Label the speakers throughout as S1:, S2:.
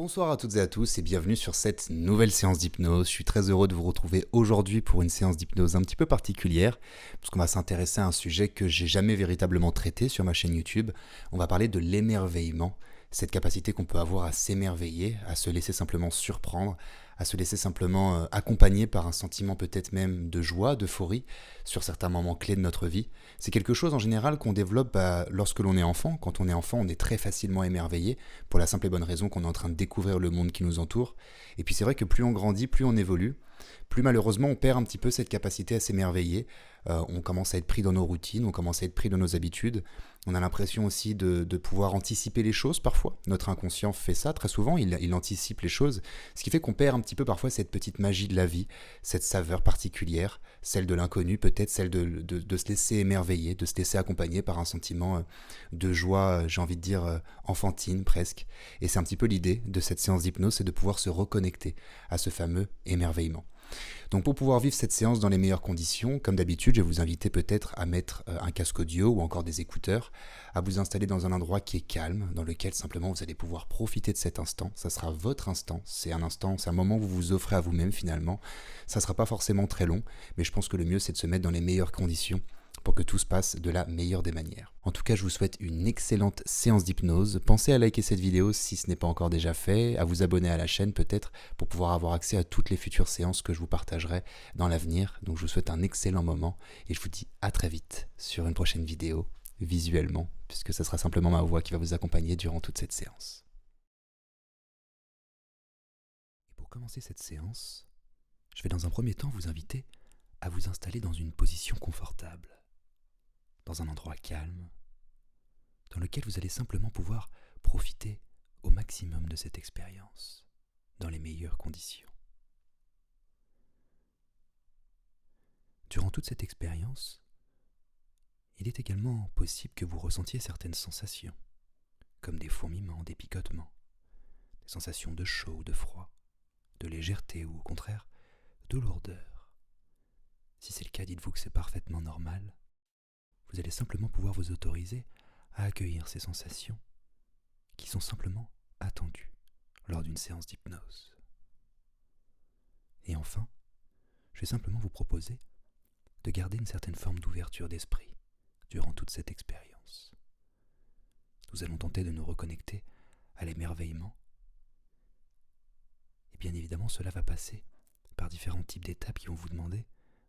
S1: Bonsoir à toutes et à tous et bienvenue sur cette nouvelle séance d'hypnose. Je suis très heureux de vous retrouver aujourd'hui pour une séance d'hypnose un petit peu particulière, puisqu'on va s'intéresser à un sujet que j'ai jamais véritablement traité sur ma chaîne YouTube. On va parler de l'émerveillement, cette capacité qu'on peut avoir à s'émerveiller, à se laisser simplement surprendre, à se laisser simplement accompagner par un sentiment peut-être même de joie, d'euphorie, sur certains moments clés de notre vie. C'est quelque chose en général qu'on développe lorsque l'on est enfant. Quand on est enfant, on est très facilement émerveillé, pour la simple et bonne raison qu'on est en train de découvrir le monde qui nous entoure. Et puis c'est vrai que plus on grandit, plus on évolue, plus malheureusement on perd un petit peu cette capacité à s'émerveiller. On commence à être pris dans nos routines, on commence à être pris dans nos habitudes. On a l'impression aussi de pouvoir anticiper les choses parfois. Notre inconscient fait ça très souvent, il anticipe les choses, ce qui fait qu'on perd un petit peu parfois cette petite magie de la vie, cette saveur particulière, celle de l'inconnu peut-être, celle de se laisser émerveiller, de se laisser accompagner par un sentiment de joie, j'ai envie de dire enfantine presque. Et c'est un petit peu l'idée de cette séance d'hypnose, c'est de pouvoir se reconnecter à ce fameux émerveillement. Donc pour pouvoir vivre cette séance dans les meilleures conditions, comme d'habitude, je vais vous inviter peut-être à mettre un casque audio ou encore des écouteurs, à vous installer dans un endroit qui est calme, dans lequel simplement vous allez pouvoir profiter de cet instant. Ça sera votre instant, c'est un moment que vous vous offrez à vous-même finalement. Ça ne sera pas forcément très long, mais je pense que le mieux c'est de se mettre dans les meilleures conditions pour que tout se passe de la meilleure des manières. En tout cas, je vous souhaite une excellente séance d'hypnose. Pensez à liker cette vidéo si ce n'est pas encore déjà fait, à vous abonner à la chaîne peut-être pour pouvoir avoir accès à toutes les futures séances que je vous partagerai dans l'avenir. Donc je vous souhaite un excellent moment et je vous dis à très vite sur une prochaine vidéo, visuellement, puisque ce sera simplement ma voix qui va vous accompagner durant toute cette séance. Et pour commencer cette séance, je vais dans un premier temps vous inviter à vous installer dans une position confortable, dans un endroit calme, dans lequel vous allez simplement pouvoir profiter au maximum de cette expérience, dans les meilleures conditions. Durant toute cette expérience, il est également possible que vous ressentiez certaines sensations, comme des fourmillements, des picotements, des sensations de chaud ou de froid, de légèreté ou au contraire de lourdeur. Si c'est le cas, dites-vous que c'est parfaitement normal. Vous allez simplement pouvoir vous autoriser à accueillir ces sensations qui sont simplement attendues lors d'une séance d'hypnose. Et enfin, je vais simplement vous proposer de garder une certaine forme d'ouverture d'esprit durant toute cette expérience. Nous allons tenter de nous reconnecter à l'émerveillement. Et bien évidemment, cela va passer par différents types d'étapes qui vont vous demander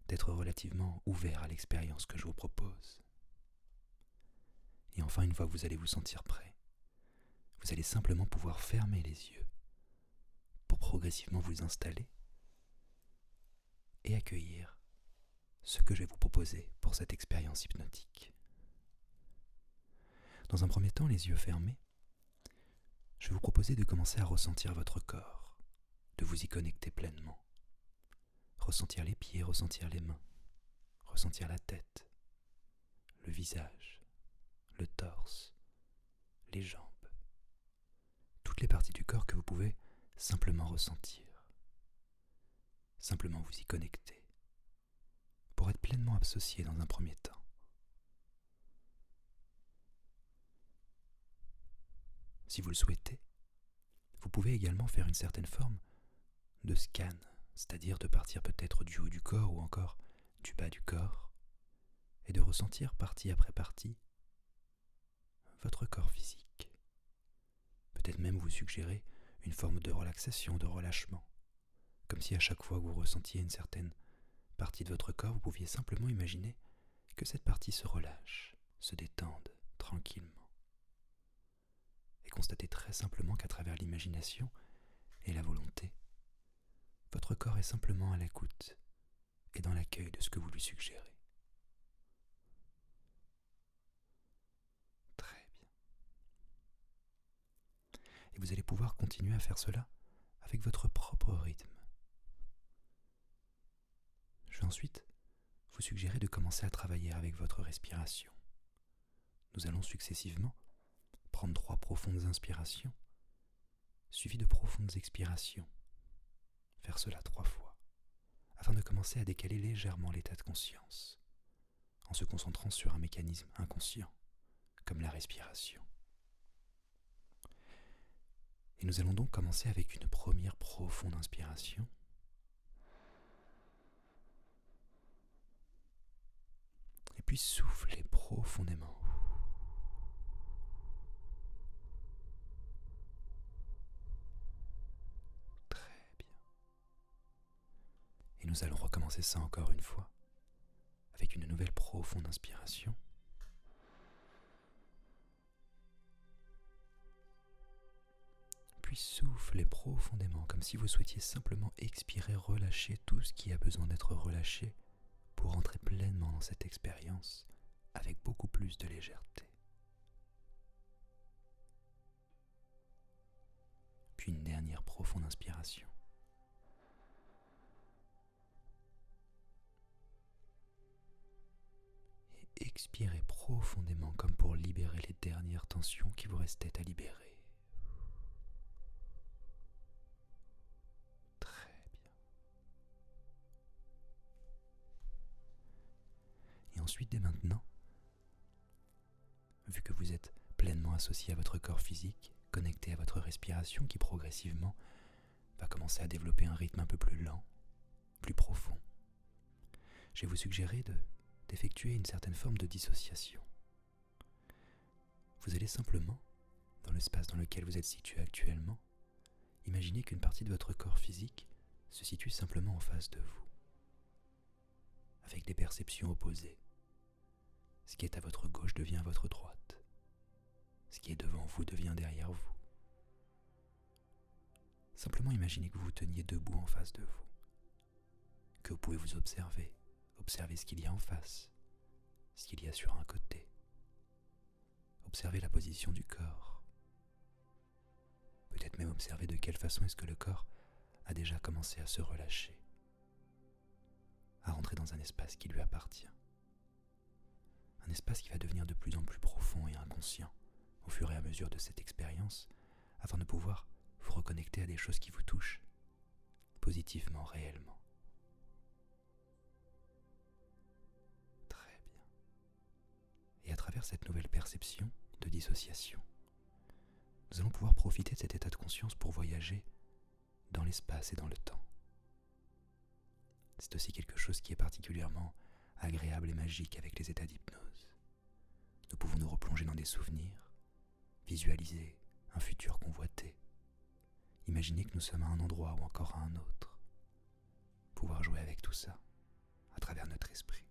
S1: d'être relativement ouvert à l'expérience que je vous propose. Et enfin, une fois que vous allez vous sentir prêt, vous allez simplement pouvoir fermer les yeux pour progressivement vous installer et accueillir ce que je vais vous proposer pour cette expérience hypnotique. Dans un premier temps, les yeux fermés, je vais vous proposer de commencer à ressentir votre corps, de vous y connecter pleinement. Ressentir les pieds, ressentir les mains, ressentir la tête, le visage, le torse, les jambes, toutes les parties du corps que vous pouvez simplement ressentir. Simplement vous y connecter, pour être pleinement associé dans un premier temps. Si vous le souhaitez, vous pouvez également faire une certaine forme de scan, c'est-à-dire de partir peut-être du haut du corps ou encore du bas du corps, et de ressentir partie après partie votre corps physique. Peut-être même vous suggérer une forme de relaxation, de relâchement, comme si à chaque fois que vous ressentiez une certaine partie de votre corps, vous pouviez simplement imaginer que cette partie se relâche, se détende tranquillement. Et constatez très simplement qu'à travers l'imagination et la volonté, votre corps est simplement à l'écoute et dans l'accueil de ce que vous lui suggérez. Très bien. Et vous allez pouvoir continuer à faire cela avec votre propre rythme. Je vais ensuite vous suggérer de commencer à travailler avec votre respiration. Nous allons successivement prendre 3 profondes inspirations, suivies de profondes expirations. Faire cela 3 fois, afin de commencer à décaler légèrement l'état de conscience, en se concentrant sur un mécanisme inconscient, comme la respiration. Et nous allons donc commencer avec une première profonde inspiration. Et puis soufflez profondément. Très bien. Et nous allons recommencer ça encore une fois, avec une nouvelle profonde inspiration. Puis soufflez profondément, comme si vous souhaitiez simplement expirer, relâcher tout ce qui a besoin d'être relâché pour entrer pleinement dans cette expérience avec beaucoup plus de légèreté. Puis une dernière profonde inspiration. Et expirez profondément comme pour libérer les dernières tensions qui vous restaient à libérer. Très bien. Et ensuite, dès maintenant, vu que vous êtes pleinement associé à votre corps physique, connecté à votre respiration qui progressivement va commencer à développer un rythme un peu plus lent, plus profond, je vais vous suggérer d'effectuer une certaine forme de dissociation. Vous allez simplement, dans l'espace dans lequel vous êtes situé actuellement, imaginer qu'une partie de votre corps physique se situe simplement en face de vous, avec des perceptions opposées. Ce qui est à votre gauche devient à votre droite. Ce qui est devant vous devient derrière vous. Simplement imaginez que vous vous teniez debout en face de vous, que vous pouvez vous observer ce qu'il y a en face, ce qu'il y a sur un côté. Observez la position du corps. Peut-être même observer de quelle façon est-ce que le corps a déjà commencé à se relâcher, à rentrer dans un espace qui lui appartient. Un espace qui va devenir de plus en plus profond et inconscient au fur et à mesure de cette expérience, afin de pouvoir vous reconnecter à des choses qui vous touchent, positivement, réellement. Très bien. Et à travers cette nouvelle perception de dissociation, nous allons pouvoir profiter de cet état de conscience pour voyager dans l'espace et dans le temps. C'est aussi quelque chose qui est particulièrement agréable et magique avec les états d'hypnose. Nous pouvons nous replonger dans des souvenirs, visualiser un futur convoité, imaginer que nous sommes à un endroit ou encore à un autre, pouvoir jouer avec tout ça à travers notre esprit.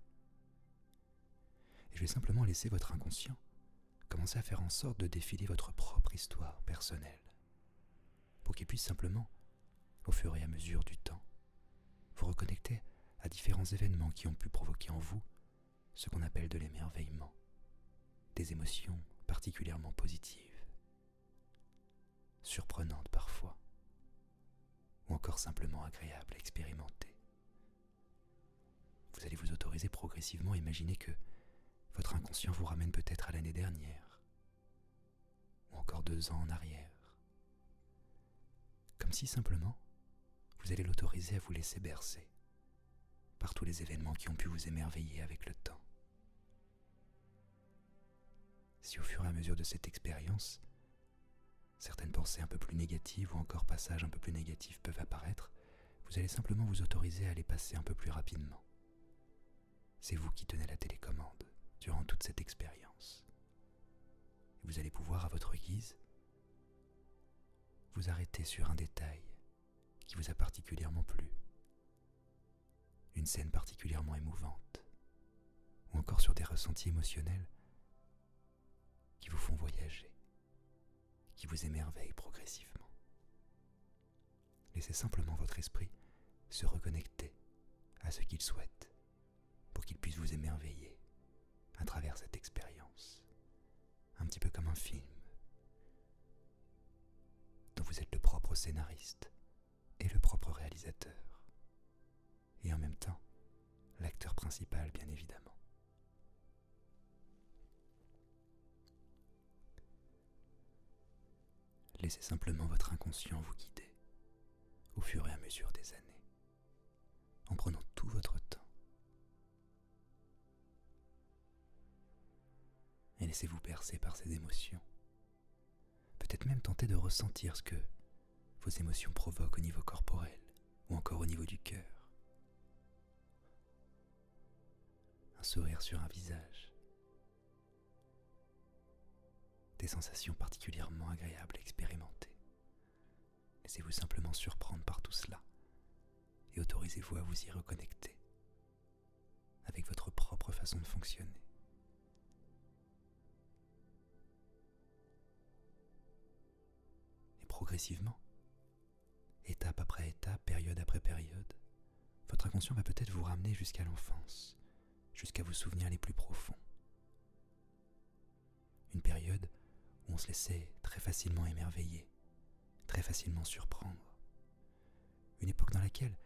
S1: Et je vais simplement laisser votre inconscient commencer à faire en sorte de défiler votre propre histoire personnelle, pour qu'il puisse simplement, au fur et à mesure du temps, vous reconnecter à différents événements qui ont pu provoquer en vous ce qu'on appelle de l'émerveillement, des émotions particulièrement positives, surprenantes parfois, ou encore simplement agréables à expérimenter. Vous allez vous autoriser progressivement à imaginer que votre inconscient vous ramène peut-être à l'année dernière, ou encore 2 ans en arrière, comme si simplement vous allez l'autoriser à vous laisser bercer par tous les événements qui ont pu vous émerveiller avec le temps. Si au fur et à mesure de cette expérience, certaines pensées un peu plus négatives ou encore passages un peu plus négatifs peuvent apparaître, vous allez simplement vous autoriser à les passer un peu plus rapidement. C'est vous qui tenez la télécommande durant toute cette expérience. Et vous allez pouvoir, à votre guise, vous arrêter sur un détail qui vous a particulièrement plu, une scène particulièrement émouvante, ou encore sur des ressentis émotionnels qui vous font voyager, qui vous émerveillent progressivement. Laissez simplement votre esprit se reconnecter à ce qu'il souhaite pour qu'il puisse vous émerveiller à travers cette expérience, un petit peu comme un film dont vous êtes le propre scénariste et le propre réalisateur, et en même temps l'acteur principal, bien évidemment. Laissez simplement votre inconscient vous guider au fur et à mesure des années, en prenant tout votre temps. Et laissez-vous bercer par ces émotions. Peut-être même tenter de ressentir ce que vos émotions provoquent au niveau corporel ou encore au niveau du cœur. Un sourire sur un visage. Des sensations particulièrement agréables à expérimenter. Laissez-vous simplement surprendre par tout cela et autorisez-vous à vous y reconnecter avec votre propre façon de fonctionner. Et progressivement, étape après étape, période après période, votre inconscient va peut-être vous ramener jusqu'à l'enfance, jusqu'à vos souvenirs les plus profonds. Une période où on se laissait très facilement émerveiller, très facilement surprendre. Une époque dans laquelle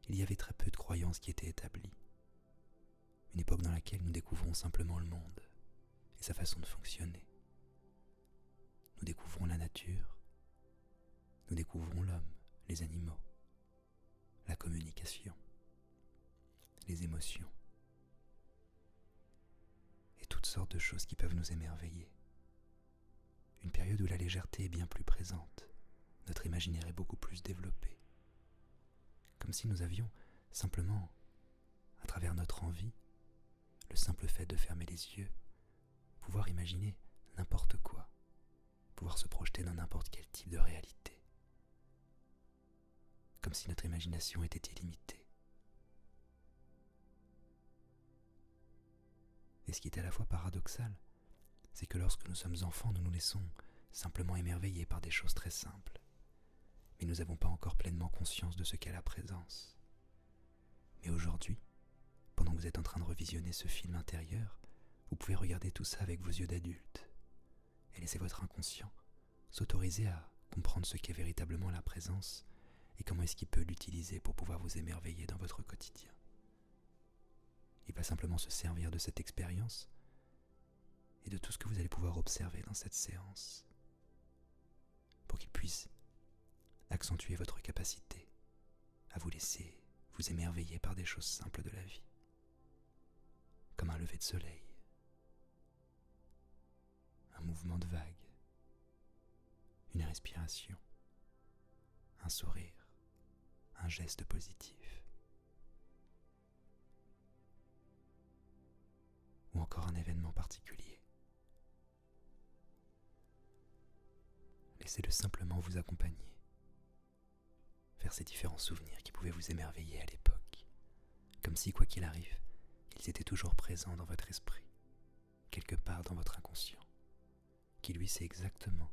S1: il y avait très peu de croyances qui étaient établies. Une époque dans laquelle nous découvrons simplement le monde et sa façon de fonctionner. Nous découvrons la nature, nous découvrons l'homme, les animaux, la communication, les émotions et toutes sortes de choses qui peuvent nous émerveiller. Une période où la légèreté est bien plus présente, notre imaginaire est beaucoup plus développé. Comme si nous avions simplement, à travers notre envie, le simple fait de fermer les yeux, pouvoir imaginer n'importe quoi, pouvoir se projeter dans n'importe quel type de réalité. Comme si notre imagination était illimitée. Et ce qui est à la fois paradoxal, c'est que lorsque nous sommes enfants, nous nous laissons simplement émerveiller par des choses très simples. Mais nous n'avons pas encore pleinement conscience de ce qu'est la présence. Mais aujourd'hui, pendant que vous êtes en train de revisionner ce film intérieur, vous pouvez regarder tout ça avec vos yeux d'adulte et laisser votre inconscient s'autoriser à comprendre ce qu'est véritablement la présence et comment est-ce qu'il peut l'utiliser pour pouvoir vous émerveiller dans votre quotidien. Il va simplement se servir de cette expérience et de tout ce que vous allez pouvoir observer dans cette séance pour qu'il puisse accentuer votre capacité à vous laisser vous émerveiller par des choses simples de la vie, comme un lever de soleil, un mouvement de vague, une respiration, un sourire, un geste positif, ou encore un événement particulier. Laissez-le simplement vous accompagner vers ces différents souvenirs qui pouvaient vous émerveiller à l'époque, comme si, quoi qu'il arrive, ils étaient toujours présents dans votre esprit, quelque part dans votre inconscient, qui lui sait exactement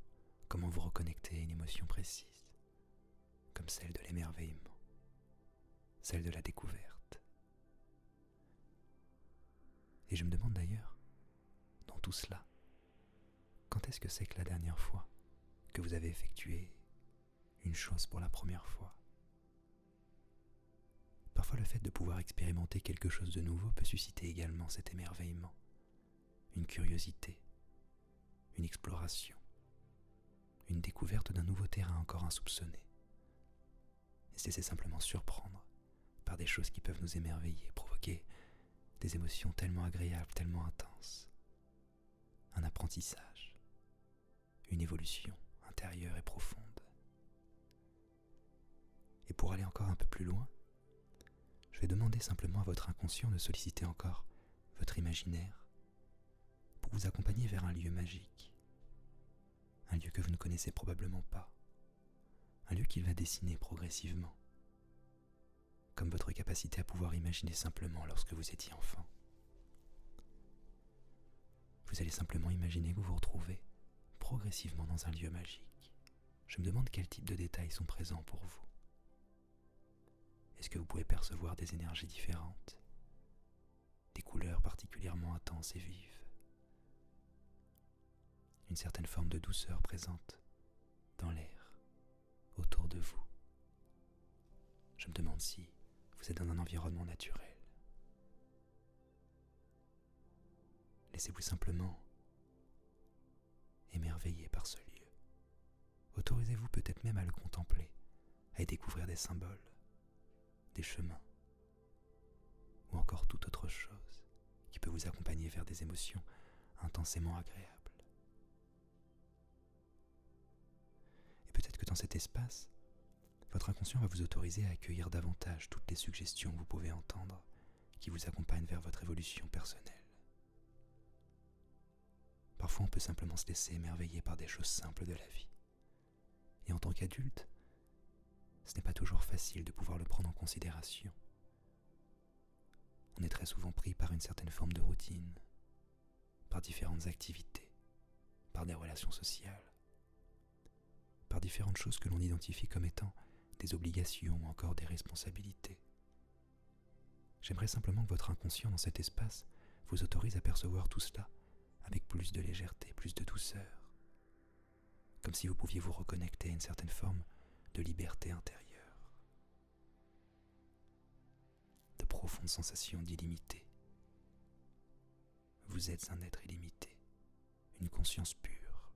S1: comment vous reconnecter à une émotion précise, comme celle de l'émerveillement, celle de la découverte. Et je me demande d'ailleurs, dans tout cela, quand est-ce que c'est que la dernière fois que vous avez effectué une chose pour la première fois? Parfois, le fait de pouvoir expérimenter quelque chose de nouveau peut susciter également cet émerveillement, une curiosité, une exploration, une découverte d'un nouveau terrain encore insoupçonné. Et c'est simplement surprendre par des choses qui peuvent nous émerveiller, provoquer des émotions tellement agréables, tellement intenses, un apprentissage, une évolution intérieure et profonde. Et pour aller encore un peu plus loin, je vais demander simplement à votre inconscient de solliciter encore votre imaginaire pour vous accompagner vers un lieu magique, un lieu que vous ne connaissez probablement pas, un lieu qu'il va dessiner progressivement, comme votre capacité à pouvoir imaginer simplement lorsque vous étiez enfant. Vous allez simplement imaginer que vous vous retrouvez progressivement dans un lieu magique. Je me demande quel type de détails sont présents pour vous. Est-ce que vous pouvez percevoir des énergies différentes, des couleurs particulièrement intenses et vives, une certaine forme de douceur présente dans l'air, autour de vous? Je me demande si vous êtes dans un environnement naturel. Laissez-vous simplement émerveiller par ce lieu. Autorisez-vous peut-être même à le contempler, à y découvrir des symboles, des chemins, ou encore toute autre chose qui peut vous accompagner vers des émotions intensément agréables. Et peut-être que dans cet espace, Votre inconscient va vous autoriser à accueillir davantage toutes les suggestions que vous pouvez entendre qui vous accompagnent vers votre évolution personnelle. Parfois, on peut simplement se laisser émerveiller par des choses simples de la vie. Et en tant qu'adulte, ce n'est pas toujours facile de pouvoir le prendre en considération. On est très souvent pris par une certaine forme de routine, par différentes activités, par des relations sociales, par différentes choses que l'on identifie comme étant des obligations ou encore des responsabilités. J'aimerais simplement que votre inconscient dans cet espace vous autorise à percevoir tout cela avec plus de légèreté, plus de douceur, comme si vous pouviez vous reconnecter à une certaine forme de liberté intérieure, de profondes sensations d'illimité. Vous êtes un être illimité, une conscience pure,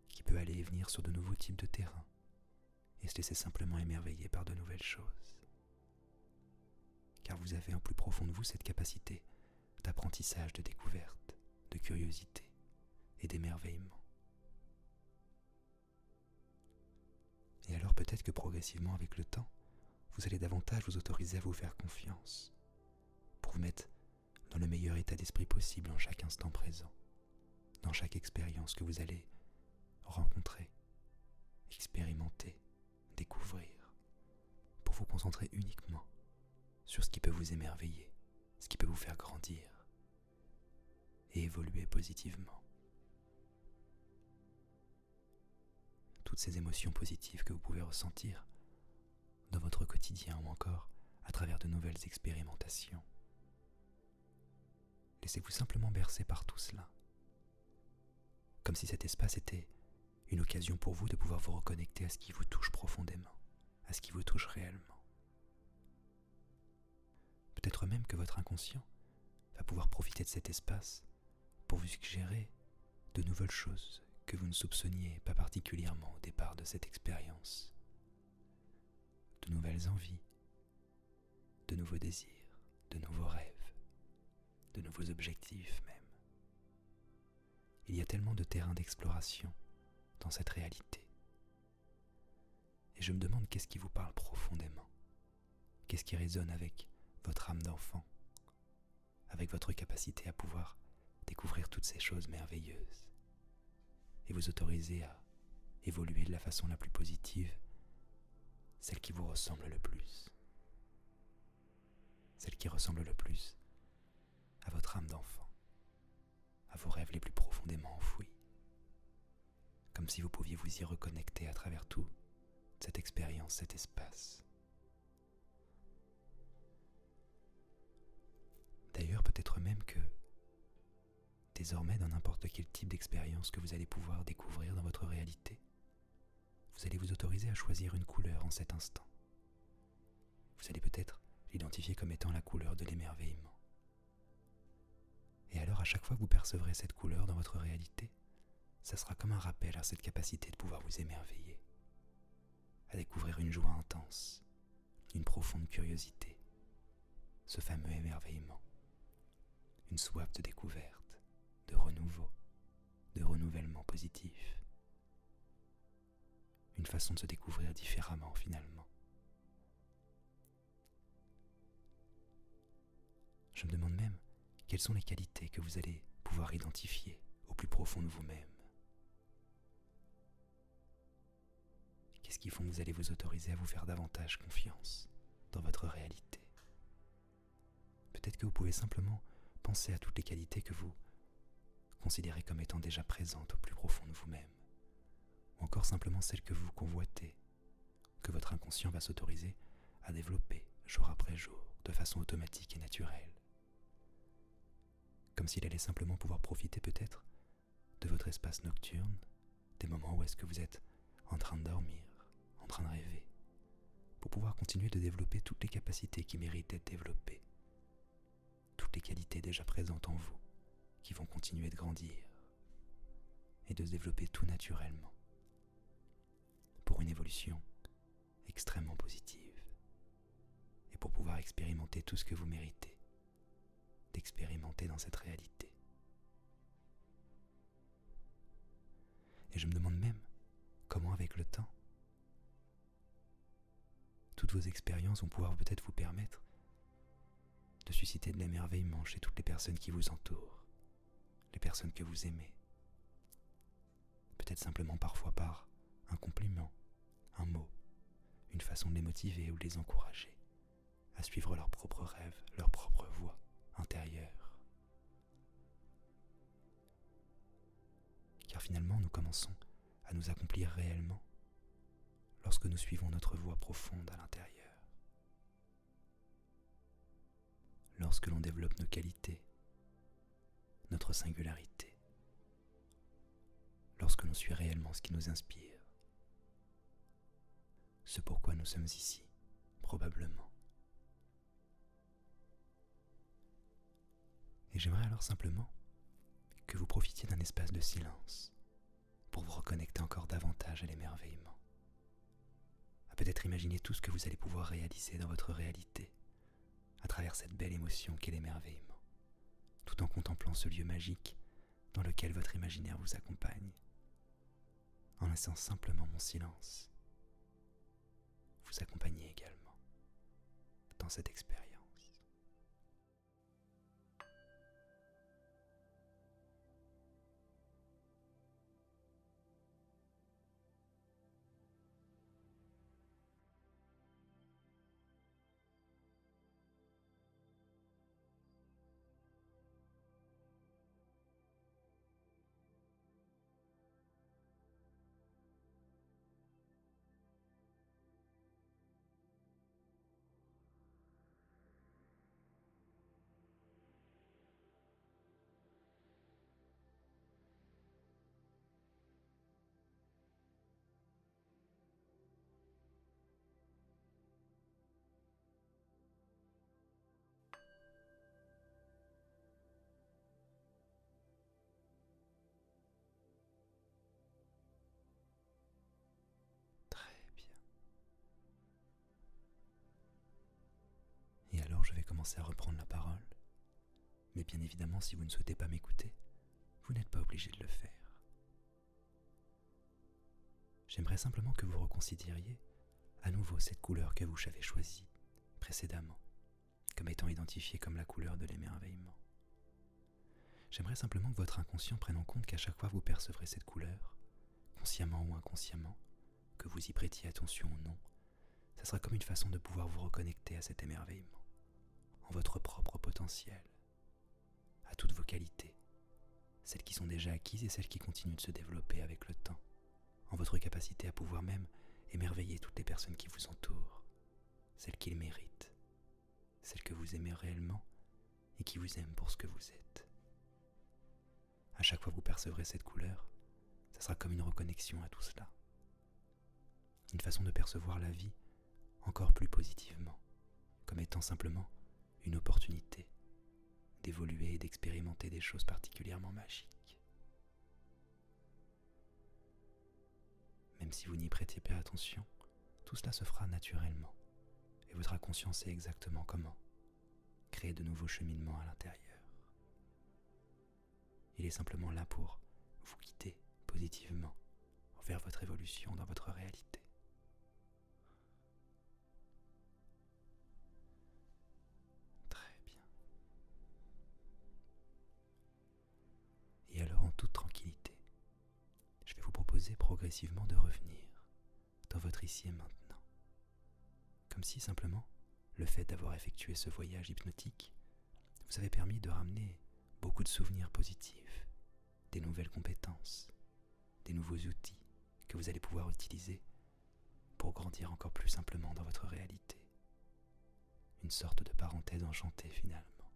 S1: qui peut aller et venir sur de nouveaux types de terrains et se laisser simplement émerveiller par de nouvelles choses. Car vous avez en plus profond de vous cette capacité d'apprentissage, de découverte, de curiosité et d'émerveillement. Et alors peut-être que progressivement avec le temps, vous allez davantage vous autoriser à vous faire confiance, pour vous mettre dans le meilleur état d'esprit possible en chaque instant présent, dans chaque expérience que vous allez rencontrer, expérimenter, découvrir, pour vous concentrer uniquement sur ce qui peut vous émerveiller, ce qui peut vous faire grandir et évoluer positivement. Toutes ces émotions positives que vous pouvez ressentir dans votre quotidien ou encore à travers de nouvelles expérimentations. Laissez-vous simplement bercer par tout cela, comme si cet espace était une occasion pour vous de pouvoir vous reconnecter à ce qui vous touche profondément, à ce qui vous touche réellement. Peut-être même que votre inconscient va pouvoir profiter de cet espace pour vous suggérer de nouvelles choses que vous ne soupçonniez pas particulièrement au départ de cette expérience. De nouvelles envies, de nouveaux désirs, de nouveaux rêves, de nouveaux objectifs même. Il y a tellement de terrains d'exploration dans cette réalité. Et je me demande qu'est-ce qui vous parle profondément, qu'est-ce qui résonne avec votre âme d'enfant, avec votre capacité à pouvoir découvrir toutes ces choses merveilleuses et vous autoriser à évoluer de la façon la plus positive, celle qui vous ressemble le plus, celle qui ressemble le plus à votre âme d'enfant, à vos rêves les plus profondément enfouis, comme si vous pouviez vous y reconnecter à travers tout cette expérience, cet espace. D'ailleurs, peut-être même que désormais, dans n'importe quel type d'expérience que vous allez pouvoir découvrir dans votre réalité, vous allez vous autoriser à choisir une couleur en cet instant. Vous allez peut-être l'identifier comme étant la couleur de l'émerveillement. Et alors, à chaque fois que vous percevrez cette couleur dans votre réalité, ça sera comme un rappel à cette capacité de pouvoir vous émerveiller, à découvrir une joie intense, une profonde curiosité, ce fameux émerveillement, une soif de découverte, de renouveau, de renouvellement positif, une façon de se découvrir différemment finalement. Je me demande même quelles sont les qualités que vous allez pouvoir identifier au plus profond de vous-même. Qu'est-ce qui font que vous allez vous autoriser à vous faire davantage confiance dans votre réalité? Peut-être que vous pouvez simplement penser à toutes les qualités que vous considérez comme étant déjà présentes au plus profond de vous-même, ou encore simplement celles que vous convoitez, que votre inconscient va s'autoriser à développer jour après jour, de façon automatique et naturelle. Comme s'il allait simplement pouvoir profiter peut-être de votre espace nocturne, des moments où est-ce que vous êtes en train de dormir, en train de rêver, pour pouvoir continuer de développer toutes les capacités qui méritent d'être développées, toutes les qualités déjà présentes en vous, qui vont continuer de grandir et de se développer tout naturellement, pour une évolution extrêmement positive, et pour pouvoir expérimenter tout ce que vous méritez d'expérimenter dans cette réalité. Et je me demande même comment avec le temps, toutes vos expériences vont pouvoir peut-être vous permettre de susciter de l'émerveillement chez toutes les personnes qui vous entourent, les personnes que vous aimez. Peut-être simplement parfois par un compliment, un mot, une façon de les motiver ou de les encourager à suivre leurs propres rêves, leur propre voie intérieure. Car finalement, nous commençons à nous accomplir réellement lorsque nous suivons notre voie profonde à l'intérieur. Lorsque l'on développe nos qualités, notre singularité, lorsque l'on suit réellement ce qui nous inspire, ce pourquoi nous sommes ici, probablement. Et j'aimerais alors simplement que vous profitiez d'un espace de silence pour vous reconnecter encore davantage à l'émerveillement, à peut-être imaginer tout ce que vous allez pouvoir réaliser dans votre réalité à travers cette belle émotion qu'est l'émerveillement, tout en contemplant ce lieu magique dans lequel votre imaginaire vous accompagne. En laissant simplement mon silence vous accompagner également dans cette expérience. Et alors je vais commencer à reprendre la parole. Mais bien évidemment, si vous ne souhaitez pas m'écouter, vous n'êtes pas obligé de le faire. J'aimerais simplement que vous reconsidériez à nouveau cette couleur que vous avez choisie précédemment, comme étant identifiée comme la couleur de l'émerveillement. J'aimerais simplement que votre inconscient prenne en compte qu'à chaque fois vous percevrez cette couleur, consciemment ou inconsciemment, que vous y prêtiez attention ou non, ça sera comme une façon de pouvoir vous reconnecter à cet émerveillement, en votre propre potentiel, à toutes vos qualités, celles qui sont déjà acquises et celles qui continuent de se développer avec le temps, en votre capacité à pouvoir même émerveiller toutes les personnes qui vous entourent, celles qui le méritent, celles que vous aimez réellement et qui vous aiment pour ce que vous êtes. À chaque fois que vous percevrez cette couleur, ça sera comme une reconnexion à tout cela. Une façon de percevoir la vie encore plus positivement, comme étant simplement une opportunité d'évoluer et d'expérimenter des choses particulièrement magiques. Même si vous n'y prêtez pas attention, tout cela se fera naturellement, et votre inconscient sait exactement comment créer de nouveaux cheminements à l'intérieur. Il est simplement là pour vous guider positivement vers votre évolution dans votre réalité. Très bien. Et alors, en toute tranquillité, je vais vous proposer progressivement de revenir dans votre ici et maintenant. Comme si simplement, le fait d'avoir effectué ce voyage hypnotique vous avait permis de ramener beaucoup de souvenirs positifs, des nouvelles compétences, des nouveaux outils que vous allez pouvoir utiliser pour grandir encore plus simplement dans votre réalité. Une sorte de parenthèse enchantée finalement.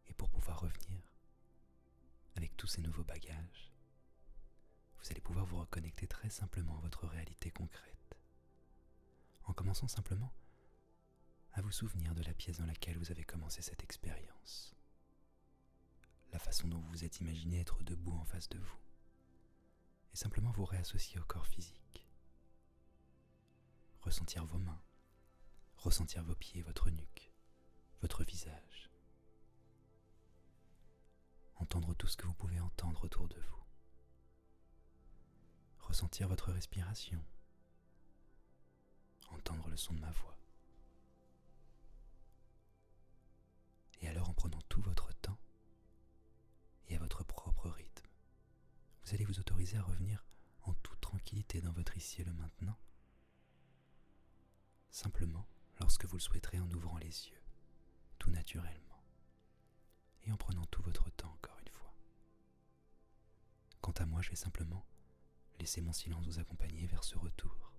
S1: Et pour pouvoir revenir avec tous ces nouveaux bagages, vous allez pouvoir vous reconnecter très simplement à votre réalité concrète, en commençant simplement à vous souvenir de la pièce dans laquelle vous avez commencé cette expérience, la façon dont vous vous êtes imaginé être debout en face de vous, et simplement vous réassocier au corps physique. Ressentir vos mains, ressentir vos pieds, votre nuque, votre visage. Entendre tout ce que vous pouvez entendre autour de vous. Ressentir votre respiration. entendre le son de ma voix. Et alors, en prenant tout votre temps et à votre propre rythme, vous allez vous autoriser à revenir en toute tranquillité dans votre ici et le maintenant, simplement lorsque vous le souhaiterez en ouvrant les yeux, tout naturellement, et en prenant tout votre temps encore une fois. Quant à moi, je vais simplement laisser mon silence vous accompagner vers ce retour,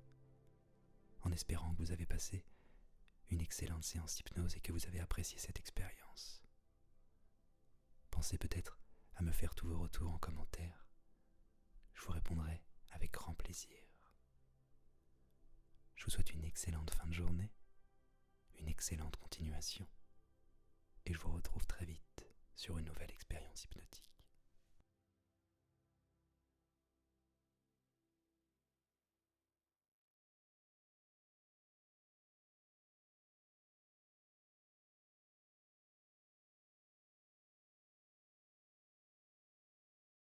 S1: en espérant que vous avez passé une excellente séance d'hypnose et que vous avez apprécié cette expérience. Pensez peut-être à me faire tous vos retours en commentaire. Je vous répondrai avec grand plaisir. Je vous souhaite une excellente fin de journée, une excellente continuation, et je vous retrouve très vite sur une nouvelle